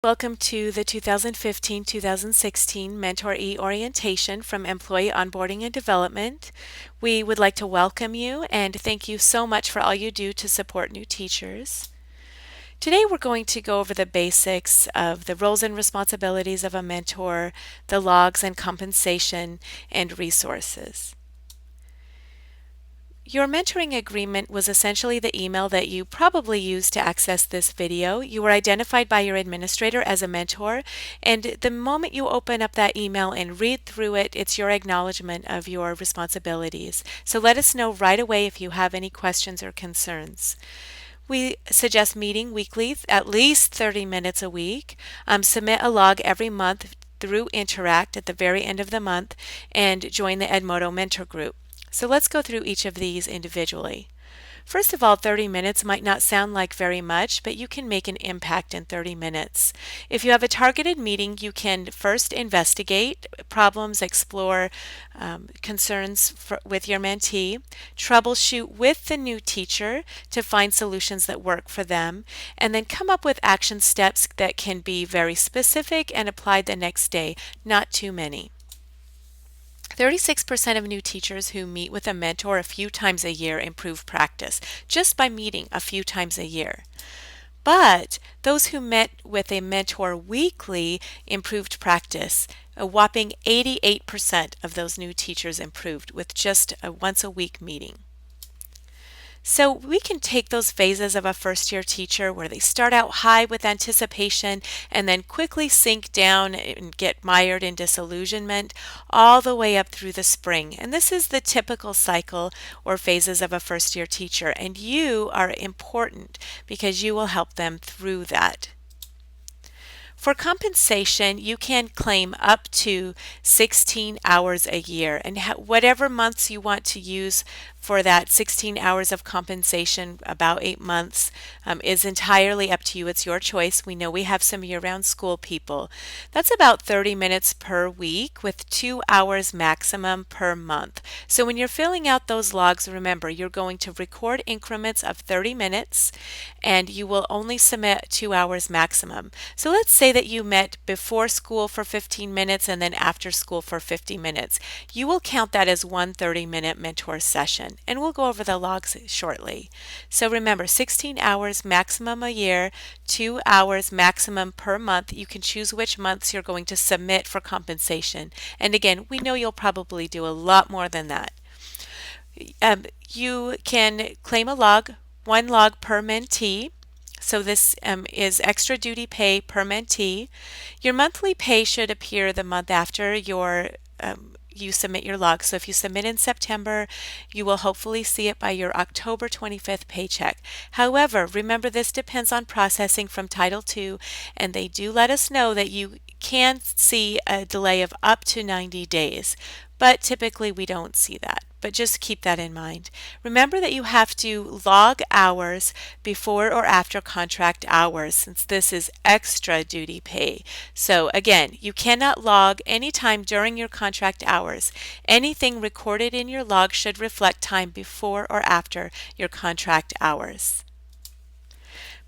Welcome to the 2015-2016 Mentor E orientation from Employee Onboarding and Development. We would like to welcome you and thank you so much for all you do to support new teachers. Today we're going to go over the basics of the roles and responsibilities of a mentor, the logs and compensation, and resources. Your mentoring agreement was essentially the email that you probably used to access this video. You were identified by your administrator as a mentor, and the moment you open up that email and read through it, it's your acknowledgement of your responsibilities. So let us know right away if you have any questions or concerns. We suggest meeting weekly, at least 30 minutes a week. Submit a log every month through Interact at the very end of the month, and join the Edmodo Mentor Group. So let's go through each of these individually. First of all, 30 minutes might not sound like very much, but you can make an impact in 30 minutes. If you have a targeted meeting, you can first investigate problems, explore concerns with your mentee, troubleshoot with the new teacher to find solutions that work for them, and then come up with action steps that can be very specific and applied the next day, not too many. 36% of new teachers who meet with a mentor a few times a year improve practice just by meeting a few times a year. But those who met with a mentor weekly improved practice. A whopping 88% of those new teachers improved with just a once a week meeting. So we can take those phases of a first-year teacher where they start out high with anticipation and then quickly sink down and get mired in disillusionment all the way up through the spring. And this is the typical cycle or phases of a first-year teacher. And you are important because you will help them through that. For compensation, you can claim up to 16 hours a year, and whatever months you want to use for that 16 hours of compensation, about 8 months, is entirely up to you. It's your choice. We know we have some year-round school people. That's about 30 minutes per week with 2 hours maximum per month. So when you're filling out those logs, remember you're going to record increments of 30 minutes and you will only submit 2 hours maximum. So let's say that you met before school for 15 minutes and then after school for 50 minutes. You will count that as one 30-minute mentor session, and we'll go over the logs shortly. So remember, 16 hours maximum a year, 2 hours maximum per month. You can choose which months you're going to submit for compensation. And again, we know you'll probably do a lot more than that. You can claim a log, 1 log per mentee. So this is extra duty pay per mentee. Your monthly pay should appear the month after you submit your log. So if you submit in September, you will hopefully see it by your October 25th paycheck. However, remember this depends on processing from Title II, and they do let us know that you can see a delay of up to 90 days, but typically we don't see that. But just keep that in mind. Remember that you have to log hours before or after contract hours, since this is extra duty pay. So again, you cannot log any time during your contract hours. Anything recorded in your log should reflect time before or after your contract hours.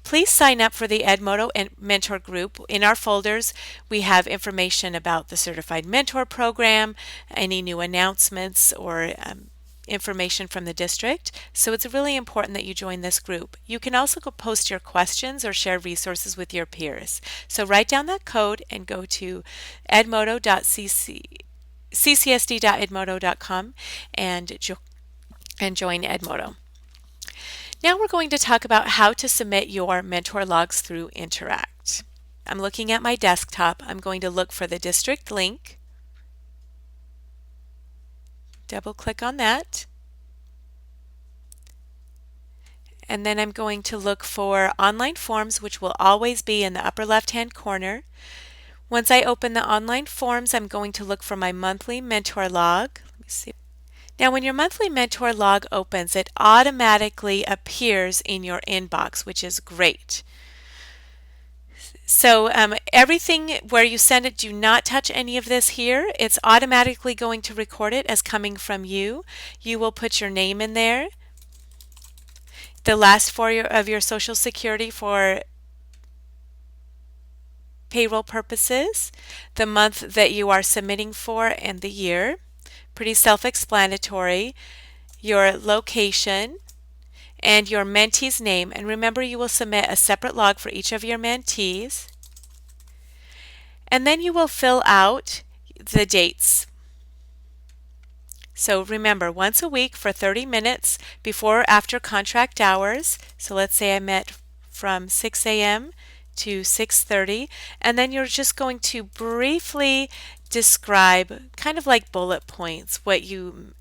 Please sign up for the Edmodo Mentor Group. In our folders, we have information about the Certified Mentor Program, any new announcements, or information from the district. So it's really important that you join this group. You can also go post your questions or share resources with your peers. So write down that code and go to ccsd.edmodo.com and join Edmodo. Now we're going to talk about how to submit your mentor logs through Interact. I'm looking at my desktop. I'm going to look for the district link. Double click on that. And then I'm going to look for online forms, which will always be in the upper left-hand corner. Once I open the online forms, I'm going to look for my monthly mentor log. Let me see. Now, when your monthly mentor log opens, it automatically appears in your inbox, which is great. So everything where you send it, do not touch any of this here. It's automatically going to record it as coming from you. You will put your name in there, the last four of your social security for payroll purposes, the month that you are submitting for, and the year. Pretty self-explanatory. Your location and your mentee's name. And remember, you will submit a separate log for each of your mentees. And then you will fill out the dates. So remember, once a week for 30 minutes before or after contract hours. So let's say I met from 6 a.m. to 6:30, and then you're just going to briefly describe, kind of like bullet points, what you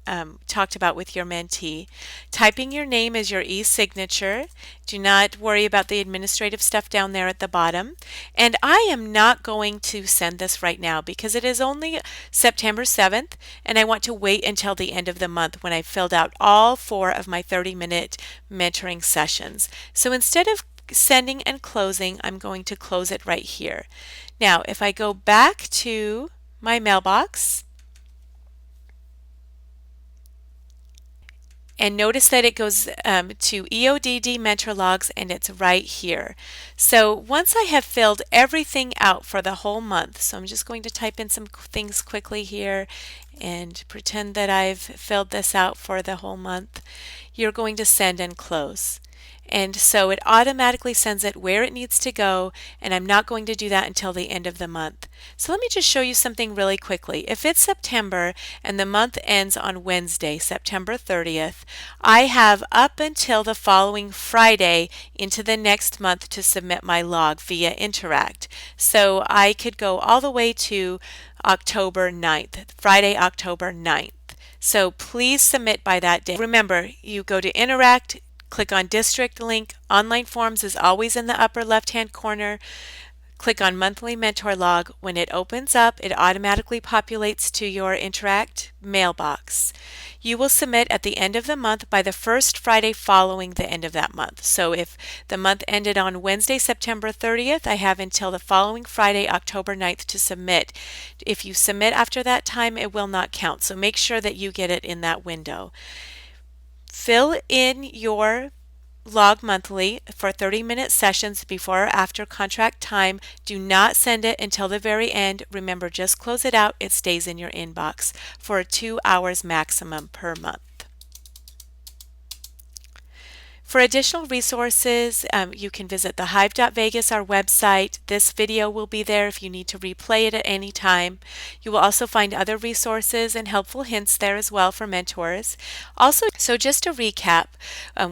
talked about with your mentee. Typing your name as your e-signature. Do not worry about the administrative stuff down there at the bottom. And I am not going to send this right now because it is only September 7th, and I want to wait until the end of the month when I've filled out all 4 of my 30-minute mentoring sessions. So instead of sending and closing, I'm going to close it right here. Now, if I go back to my mailbox and notice that it goes to EODD Mentor Logs, and it's right here. So once I have filled everything out for the whole month, so I'm just going to type in some things quickly here and pretend that I've filled this out for the whole month, you're going to send and close. And so it automatically sends it where it needs to go, and I'm not going to do that until the end of the month. So let me just show you something really quickly. If it's September and the month ends on Wednesday, September 30th, I have up until the following Friday into the next month to submit my log via Interact. So I could go all the way to October 9th, Friday, October 9th. So please submit by that day. Remember, you go to Interact, click on District link. Online Forms is always in the upper left-hand corner. Click on Monthly Mentor Log. When it opens up, it automatically populates to your Interact mailbox. You will submit at the end of the month by the first Friday following the end of that month. So if the month ended on Wednesday, September 30th, I have until the following Friday, October 9th to submit. If you submit after that time, it will not count. So make sure that you get it in that window. Fill in your log monthly for 30-minute sessions before or after contract time. Do not send it until the very end. Remember, just close it out. It stays in your inbox for 2 hours maximum per month. For additional resources, you can visit thehive.vegas, our website. This video will be there if you need to replay it at any time. You will also find other resources and helpful hints there as well for mentors. Also, so just to recap,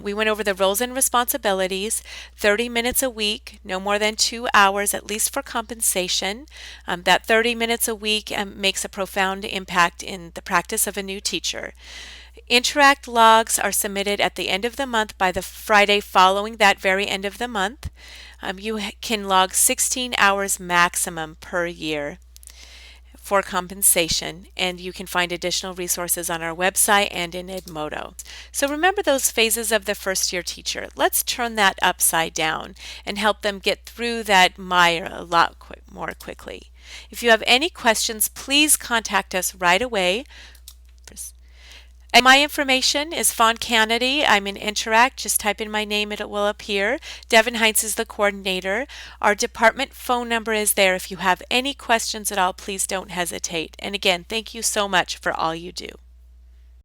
we went over the roles and responsibilities, 30 minutes a week, no more than 2 hours at least for compensation. That 30 minutes a week makes a profound impact in the practice of a new teacher. Interact logs are submitted at the end of the month by the Friday following that very end of the month. You can log 16 hours maximum per year for compensation, and you can find additional resources on our website and in Edmodo. So remember those phases of the first year teacher. Let's turn that upside down and help them get through that mire a lot more quickly. If you have any questions, please contact us right away. And my information is Fawn Kennedy. I'm in Interact. Just type in my name, it will appear. Devin Heinz is the coordinator. Our department phone number is there. If you have any questions at all, please don't hesitate. And again, thank you so much for all you do.